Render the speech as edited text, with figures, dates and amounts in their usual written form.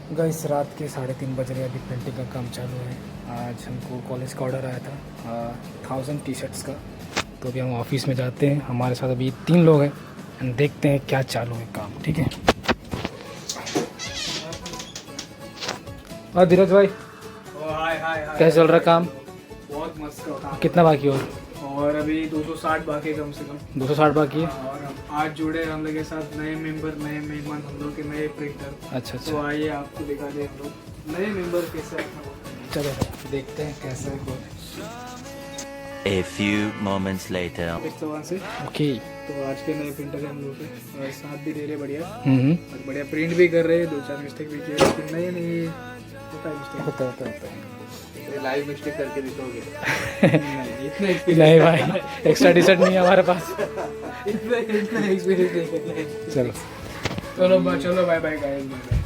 Guys रात के 3:30 बज रहे, अभी प्रिंटिंग का काम चालू है। आज हमको कॉलेज का ऑर्डर आया था 1000 टी शर्ट्स का, तो अभी हम ऑफिस में जाते हैं। हमारे साथ अभी 3 लोग हैं एंड देखते हैं क्या चालू है काम, ठीक है। और धीरज भाई कैसे चल रहा काम? बहुत मस्त काम। कितना बाकी और अभी 260 बाकी कम से कम। 260 बाकी है। और आज जुड़े हम लोग के साथ नए मेंबर, नए मेहमान, हम लोग के नए प्रिंटर। अच्छा तो आइए आपको दिखा दें हम लोग नए मेंबर कैसे हैं। चलो देखते हैं कैसे है। A few moments later. से ओके। तो आज के नए प्रिंटर हैं हम लोग के, और साथ भी दे रहे बढ़िया, और बढ़िया प्रिंट भी कर रहे हैं। 2-4 मिस्टेक भी किए, लेकिन नहीं होता है मिस्टेक। होता है। लाइव मिस्टेक करके दिखोगे? नहीं, इतना नहीं भाई, एक्स्ट्रा टी शर्ट नहीं है हमारे पास। इतना एक्सपीरियंस नहीं। चलो चलो बाय बाय गाइस।